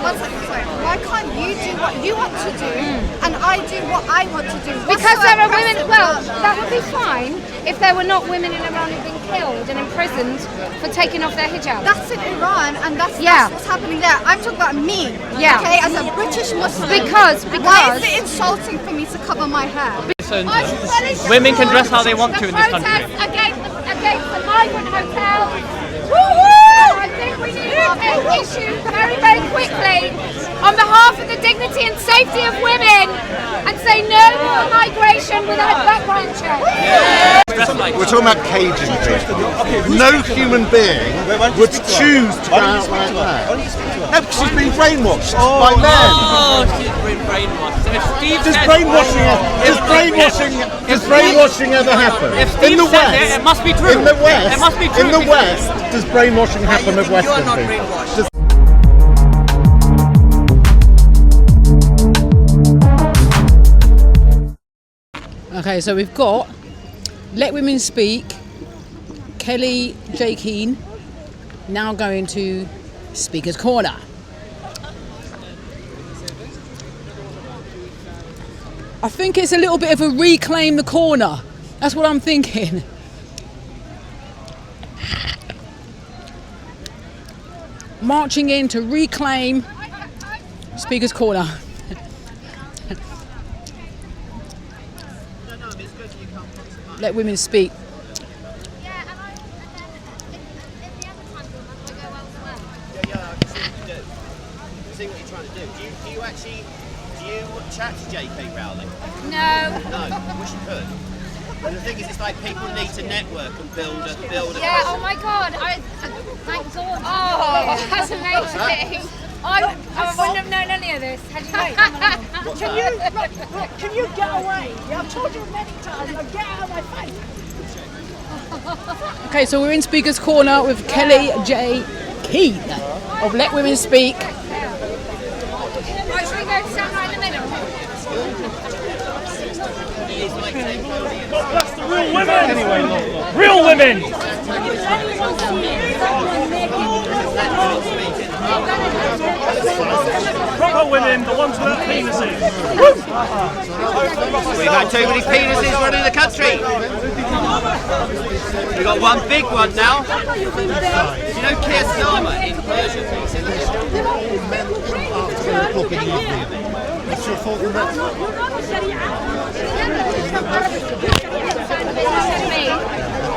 One second, sorry. Why can't you do what you want to do and I do what I want to do? Because there are women, well, that would be fine if there were not women in Iran who've been killed and imprisoned for taking off their hijab. That's in Iran and that's what's happening there. I'm talking about me, okay, as a British Muslim. Because why is it insulting for me to cover my hair? Women can dress how they want to in this country. Against the migrant hotel. And I think we need to issue very, very quickly on behalf of the dignity and safety of women and say no more migration without background check. We're talking about caging people. No human being would choose to go out like that. No, because she's been brainwashed by men. Oh, she's been brainwashed. Does brainwashing ever happen? In the West, it must be true. In the West, it must be true. In the West, does brainwashing happen of Western people? Okay, so we've got Let Women Speak, Kellie J. Keane, now going to Speaker's Corner. I think it's a little bit of a reclaim the corner. That's what I'm thinking. Marching in to reclaim Speaker's Corner. Let women speak. See what you're trying to do. Do you chat to J.K. Rowling? No. No, I wish you could. And the thing is, it's like people need to network and build a Yeah, oh my God. Thank God. Oh, that's amazing. I wouldn't have known any of this. Had you known? Can you get away? Yeah, I've told you many times, like, get out of my face. Okay, so we're in Speaker's Corner with Kellie J. Keane of Let Women Speak. Right, should we go stand right in the middle? That's the real women! Real women! Proper women, the ones without penises. We've had too many penises running the country. We've got one big one now. Do you know Keir Starmer in Persia? What's your fault in that?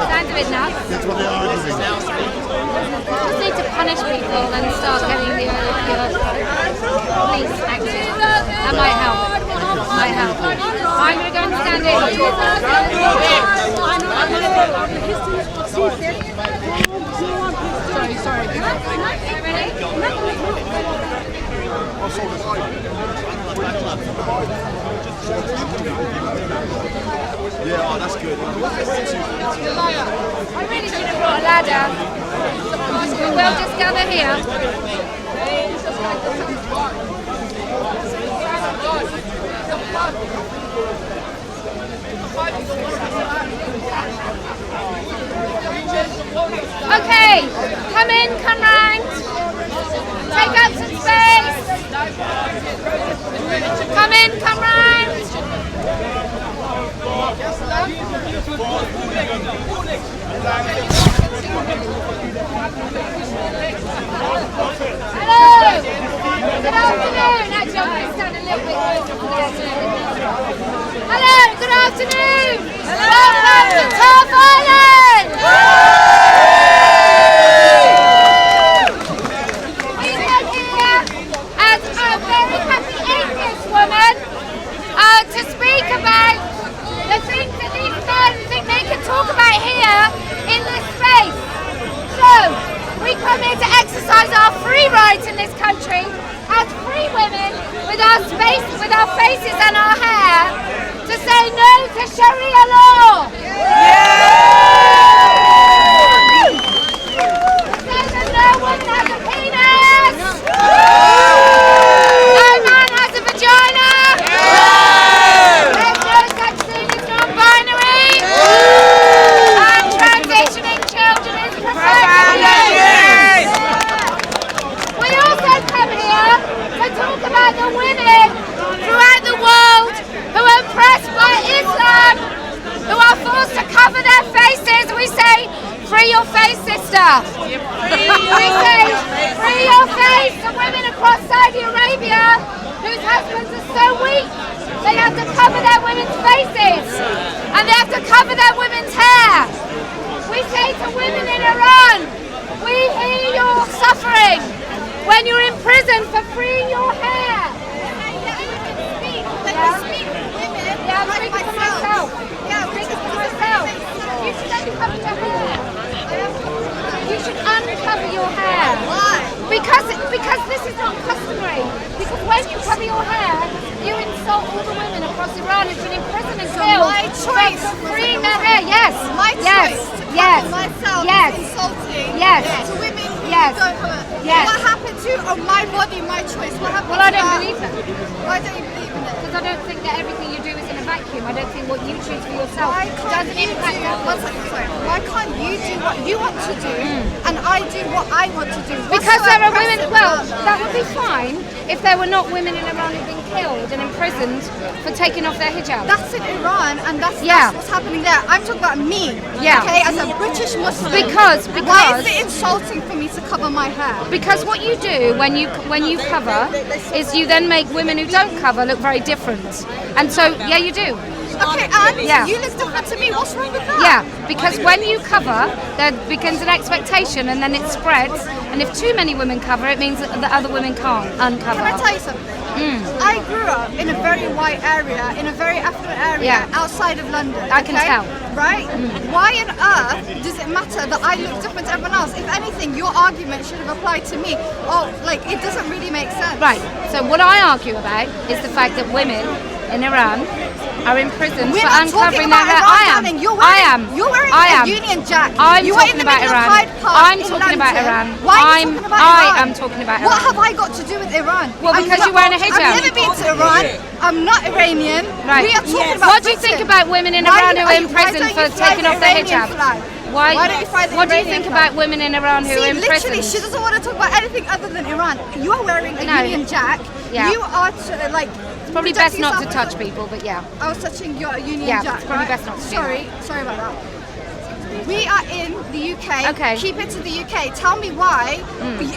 Sounds a bit nuts. That's what they are doing. Just need to punish people and start getting the police active. That might help. Might help. I'm going to go and stand in. Sorry. Ready? Yeah, oh, that's good. I really should have brought a ladder. We'll just gather here. Okay, come in, come round. Take up some space. Come in, come round. Hello. Good afternoon. Actually, I'm going to stand a little bit closer for the afternoon. Hello. Good afternoon. Welcome to Turf Island. As a very happy atheist woman to speak about the things that these men think they can talk about here in this space. So, we come here to exercise our free rights in this country as free women with our space, with our faces and our hair to say no to Sharia law. So that no one has a penis. No man has a vagina. There's no such thing as non-binary. And transitioning children is preferred. We also come here prison for freeing your hair. Yeah, I'm speaking for myself. Yeah, I'm speaking for myself. You should uncover your hair. You should uncover your hair. Why? Because this is not customary. Because when you cover your hair, you insult all the women across Iran who've been in prison and killed my choice for freeing their hair. Yes. My yes. choice to Yes. cover myself Yes. is insulting Yes. to women who Yes. don't have it. Yes. What happened to my body, my choice? What happened Well, I to don't that? believe that. Why don't you believe in it? Because I don't think that everything you do is in a vacuum. I don't think what you choose for yourself Why can't does you impact do, others. why can't you do what you want to do and I do what I want to do? What's Because so there are women, oppressive well, about that would be fine if there were not women in Iran who've been killed and imprisoned for taking off their hijab. That's in Iran and that's Yeah. what's happening there. I'm talking about me, Yeah. okay, as a British Muslim. Because why is it insulting for me to cover my hair? Because what you do when you cover is you then make women who don't cover look very different. And so, yeah, you do. Okay, and Yeah. you look different to me. What's wrong with that? Yeah, because when you cover, there begins an expectation and then it spreads. And if too many women cover, it means that the other women can't uncover. Can I tell you something? I grew up in a very white area, in a very affluent area Yeah. outside of London. I can okay? tell. Right? Why on earth does it matter that I look different to everyone else? If anything, your argument should have applied to me. Oh, like, it doesn't really make sense. Right, so what I argue about is the fact that women in Iran are in prison We're for not talking uncovering their about hair. Iran, I am. darling. You're I wearing, am. You're wearing I a am. Union Jack. I'm you are talking in the about middle of Iran. Hyde Park I'm in talking about London. Iran. Why are you talking about I Iran? am talking about What Iran. have I got to do with Iran? Well, because you're wearing a hijab. I've never been to Iran. I'm not Iranian. Right. We are talking about What do you think Britain. about women in Why Iran do- who are in why prison don't for you fly taking the off their Iranian hijab? flag? Why don't you fly the What do you Iranian think flag? about women in Iran who are See, in literally, prison? she doesn't want to talk about anything other than Iran. You are wearing a No. Union Jack. Yeah. You are like. It's probably best not to touch people, but yeah. I was touching your Union Yeah, Jack. it's probably right? best not to do Sorry about that. We are in the UK. Okay. Keep it to the UK. Tell me why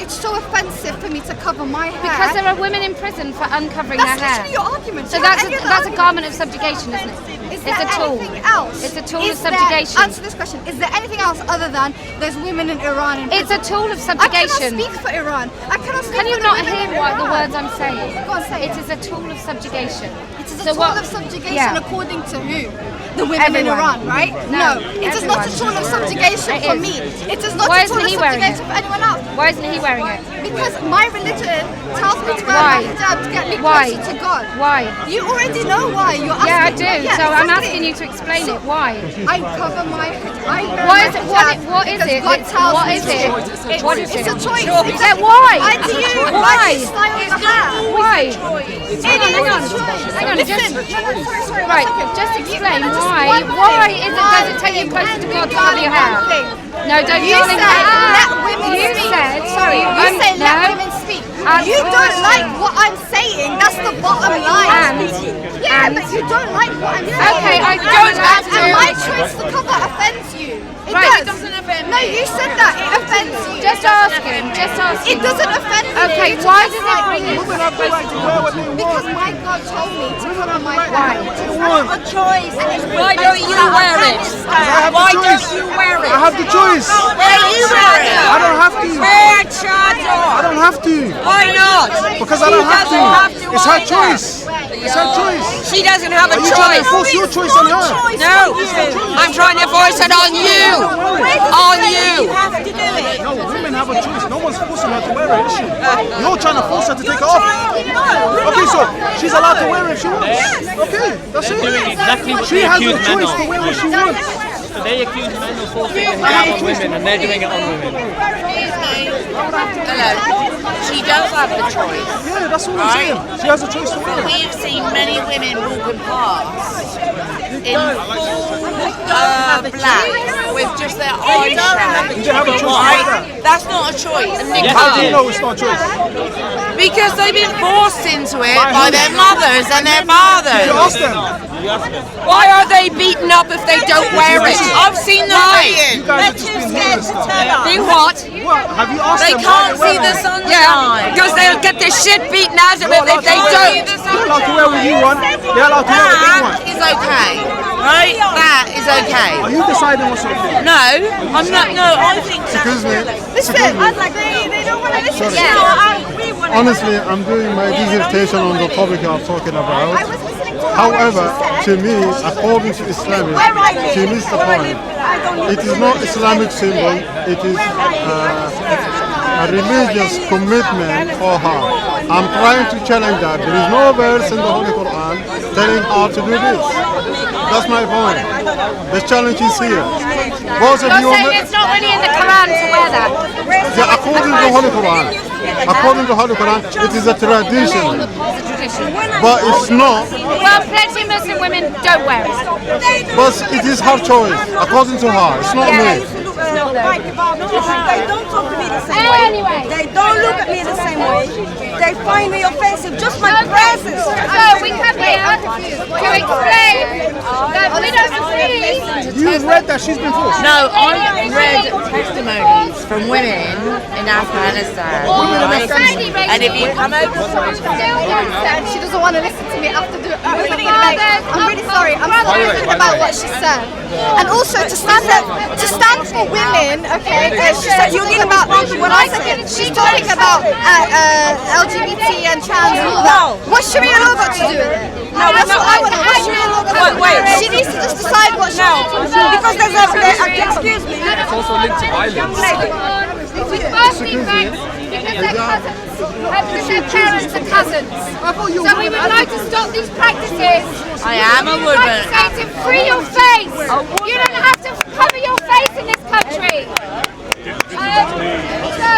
it's so offensive for me to cover my hair. Because there are women in prison for uncovering that's their hair. literally your argument. So Do you have that's any other a argument? garment of subjugation, isn't it? Is It's there a tool. anything else? It's a tool Is of subjugation. Answer this question. Is there anything else other than there's women in Iran in It's a prison? tool of I subjugation. cannot speak for Iran. I cannot speak Can you for not the women hear in what the Iran. words I'm saying? Go on, say It it. is a tool of subjugation. It is a So tool what- of subjugation Yeah. according to who? The women in Everyone. Iran, right? No, It is not a tool of subjugation It for is. me. It is not Why a tool isn't of he wearing subjugation it? for anyone else. Why isn't he wearing it? Because my religion tells me to wear Why? my hijab to get me Why? closer to God. Why? You already know why. You're asking. Yeah, I do. Yeah, So I'm exactly. asking you to explain it. Why? I cover my I wear What my is it? hijab What is because it? God tells What me is to. it? What is It's it? a choice. Yeah, why? Why do you? Why? Why do you style your hair? Why? It Hang on, is hang on. a choice. Hang on, Listen, just- sorry, Right, one second. just explain Just why. one Why thing. is it? Does it take you One closer to thing. God to cover your hair? One thing. No, don't You darling. said let women You speak. said, sorry. You say let no. women speak. Answer You the don't question. like what I'm saying. That's the bottom line. Yeah, And- but you don't like what I'm saying. Okay, I don't have to. And my choice to cover offends you. It Right. does. No, you said that. It offends you. Just ask him. Just ask him. It doesn't offend me. Okay, to why just does it like- bring you Women have the right to wear what they want. Because my God told me to cover my hair. Why? A choice. Why don't you wear it? I have Why the don't choice. you wear it? I have the choice. Wear you wear it. I don't have to. Wear I chador. don't have to. Why not? Because I don't have She doesn't have to. to It's her either. choice. It's her choice. She doesn't have a Are you trying to choice. force your choice on her? No, I'm trying to force it on you. On you. No, women have a choice. No one's forcing her to wear it, is she? You're trying to force her to take it off. Okay, so she's allowed to wear it if she wants. Okay, that's They're doing it. exactly what She they has the accuse men choice to of. wear what she wants. So they accuse men of forcing the hijab on women, and they're doing it on women. Hello. She does have the choice. Yeah, that's what I'm saying. She has a choice to wear it. We've seen many women walking past in full black with just their eyes shut. You have a choice to wear that. That's not a choice. How do you know it's not a choice? Because they've been forced into it By by who? their mothers and their You fathers. ask them. Why are they beaten up if they don't wear it? I've seen them You beaten. guys are just being modest. They what? What? Have you asked They them why can't they see wear the it? sunshine. Yeah, because they'll get the shit beaten out of it if they don't. You're allowed to wear what you want. They're allowed to wear what they want. That is okay, right? That is okay. Are you deciding what's okay? No, I'm not. No, I think that's Excuse me. Listen, they don't want to listen. Sorry. Yeah. honestly, I'm doing my dissertation on the topic I'm talking about. However, to me, according to Islamic, she missed the point. It is not Islamic symbol, it is a religious commitment for her. I'm trying to challenge that. There is no verse in the Holy Quran telling her to do this. That's my point. The challenge is here. Both of you You're saying it's not really in the Quran to wear that? Yeah, according to the Holy Quran. According to the Holy Quran, it is a tradition. But it's not. Well, plenty of Muslim women don't wear it. But it is her choice, according to her. It's not me. They don't talk to me the same way. Anyway. They don't look at me the same way. They find me offensive. Just my presence. So we come here to explain that we don't agree. You've read that she's been forced. No, I've read testimonies from women in Afghanistan. Right? And if you come over She doesn't want to listen to me after the. I'm really sorry. I'm sorry about what she said. And also to stand for women. Okay. She's talking about when I said she's talking about LGBT and trans and all that. What's Sharia law got to do with it? No, that's what I want. What's Sharia law got to do with it? She needs to just decide what she wants. Because there's excuse me. It's also linked to violence. We firstly thank because their cousins, because their parents are cousins. So we would like to stop these practices. I am a We would like woman. to say to free your face. You don't have to cover your face in this country. So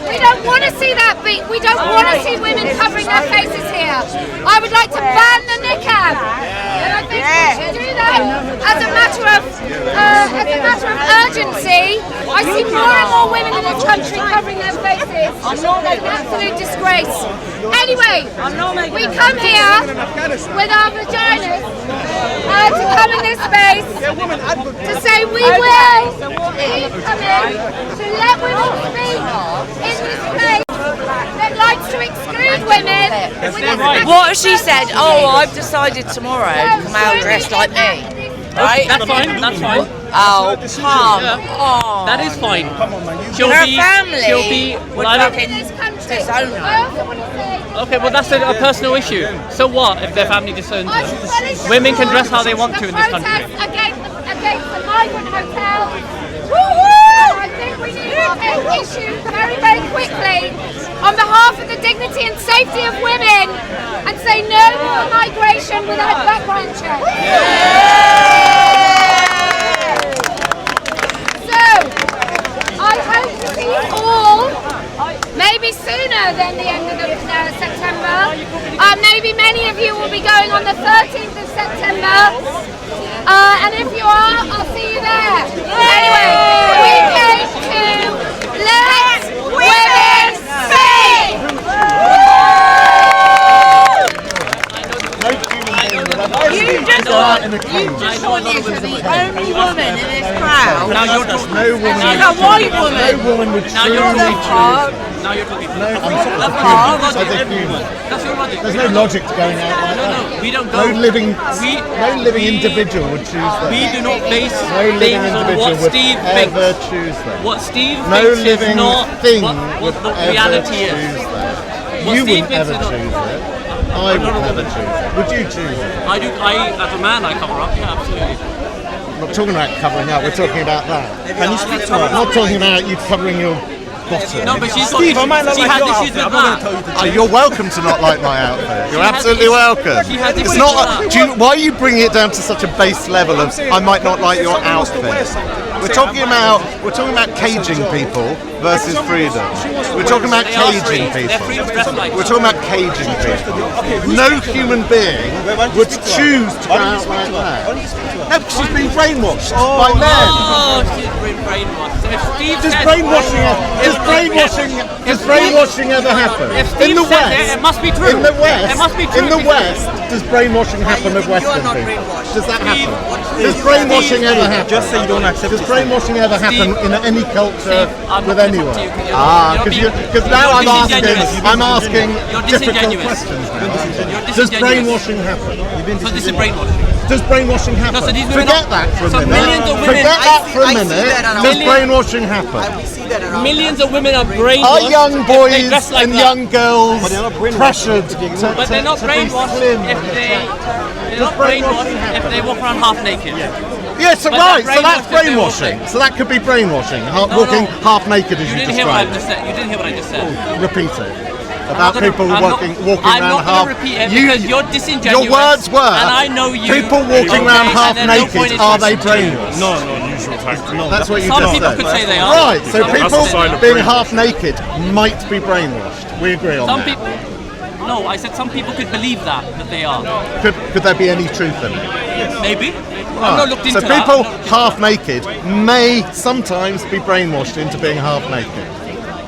we don't want to see that. We don't want to see women covering their faces here. I would like to ban the niqab. And I think we should do that as a matter of urgency. I see more and more women in this country covering their faces. It's an absolute disgrace. Anyway, we come here with our vaginas to come in this space to say we will keep coming to let women speak in this place that likes to exclude women. What if she said, oh, I've decided tomorrow to come out dressed like me? Right? That's fine. That's fine. Oh, come on. That is fine. She'll Her be. family She'll be. would Well, I don't. fucking disown her. Okay, well that's a personal issue. So what if their family disowns them? Women can dress how they want to in this country. Against the migrant hotel. And I think we need to take issue very, very quickly on behalf of the dignity and safety of women and say no more migration without background check. So, I hope to see you all, maybe sooner than the end of September. Maybe many of you will be going on the 13th of September. And if you are, I'll see you there. Anyway, we came to let women speak! You just wanted to be the only woman in this crowd. Now you're talking. No woman. She's a white woman. No woman would Now you're truly talking. choose. Now you're talking. As a human. That's your logic. There's no logic to going out like that. No, we don't go. No living individual would choose that. We do not base No living things on individual what would Steve ever thinks. choose that. What Steve No thinks living is not thing what would the ever reality is. choose that. What You Steve wouldn't ever thinks is choose not- it. I would never choose it. Would you choose it? I do. As a man, I cover up. Yeah, absolutely. I'm not talking about covering up, we're talking about that. Can you speak to her? I'm not talking about you covering your bottom. No, but she's Steve, I might not she like has your issues outfit. with I'm not going to tell that. you to Oh, you're welcome to not like my outfit. You're has absolutely issues- welcome. she has It's issues not. with that. Why are you bringing it down to such a base level of I might not like your outfit? We're talking about caging people versus freedom. We're talking about They are free. caging They're free to dress people. like We're that. talking about caging people. No human being would choose to go out like that. No, because she's been brainwashed by men. Oh, she's been brainwashed. So if Steve Does says- brainwashing ever happen? If Steve In the says West, it must be true. In the West, It must be true. in the West, does brainwashing happen with Western people? Does that happen? Does brainwashing ever happen? Just say you don't accept Does it. brainwashing ever happen in any culture I'm with not gonna anyone? talk to you, Because now I'm asking You're difficult disingenuous. questions now. You're Does disingenuous. brainwashing happen? So this is brainwashing. Does brainwashing happen? No, so these women Forget are- that for a so minute. millions of women- Forget that for a I see minute. that around. Does brainwashing happen? Millions of women are Are brainwashed. young if they boys dress like and that. young girls pressured But they're not to be brainwashed slim? they're not brainwashed if they walk around half naked. Yes, so But right, they're so that's brainwashed if they walk brainwashing. So that could be brainwashing, No, walking no. half naked as You you didn't hear what I described. just said. You didn't hear what I just said. Repeat it. I'm About not gonna- people I'm walking not, I'm around not half. going to repeat it because you're disingenuous. Your words were. and I know you. People walking around okay, half and at no point naked, is are they listening to you. brainwashed? No, not usual tactic. No, That's what you Some just people said. could say they are. Right, so Some people people say they are. being half naked might be brainwashed. We agree on Some that. people. No, I said some people could believe that they are. Could there be any truth in it? Maybe. I've not looked into So that. people half naked may sometimes be brainwashed into being half naked.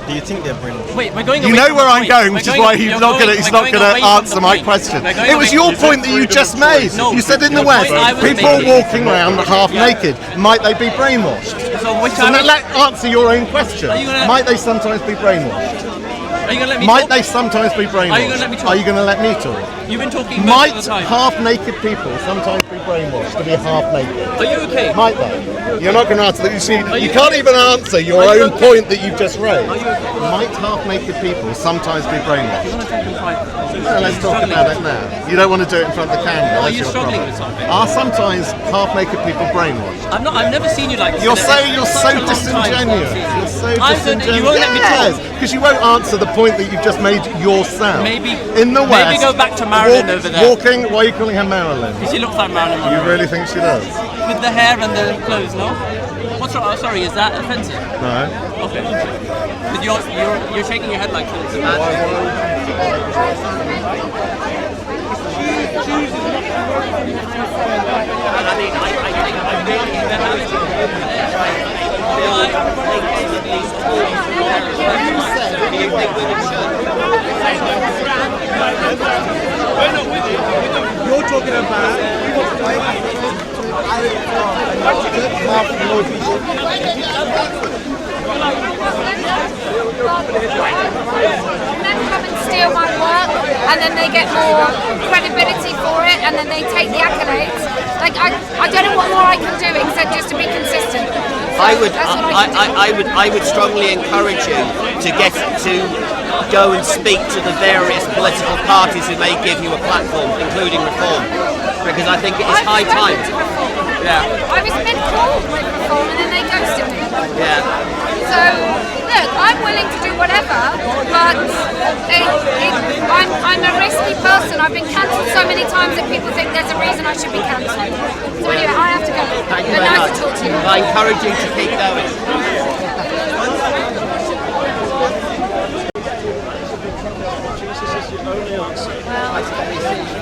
Do you think they're brainwashed? Wait, we're going You away know from where the I'm point. going, We're which is going- why he's you're not going- going to we're going away from answer the my point. question. We're going It was away your from- point that you just made. No, You said in the the West, point I was people making- walking around half Yeah. naked, might they be brainwashed? So which So I now was- let answer your own question. Are you gonna- Might they sometimes be brainwashed? Are you going to let me Might talk? they sometimes be brainwashed? Are you gonna let me talk? Are you going to let me talk? You've been talking most Might of the time. half-naked people sometimes be brainwashed to be half-naked? Are you okay? Might they? You're not going to answer that. You see, you you can't okay? even answer your Are you own okay? point that you've just raised. Are you okay? Might half-naked people sometimes be brainwashed? You want to talk in private? No, let's talk Struggling about with it now. You don't want to do it in front of the camera. Are That's you your struggling problem. with something? Are sometimes half-naked people brainwashed? I've never seen you like this. You're It's so such a long time disingenuous. since. You're so I'm disingenuous. gonna- you won't let me talk. Because you won't answer the point that you've just made yourself. Maybe in the West. Maybe go back to Marilyn over there. Walking. Why are you calling her Marilyn? She looks like Marilyn Monroe. You really think she does? With the hair and the clothes, no? What's wrong? Oh, sorry, is that offensive? No. Okay. But you're shaking your head like it's a bad You're talking about Men come and steal my work, and then they get more credibility for it, and then they take the accolades. Like I don't know what more I can do except just to be consistent. I would, That's what I can do. I would strongly encourage you to go and speak to the various political parties who may give you a platform, including Reform, because I think it is high time. Yeah. I was mid-call with Reform, and then they ghosted me. Yeah. So, look, I'm willing to do whatever, but I'm a risky person. I've been cancelled so many times that people think there's a reason I should be cancelled. So anyway, I have to go. Thank you But very nice much. to talk to you. I encourage you to keep going. Jesus is the only answer. Well,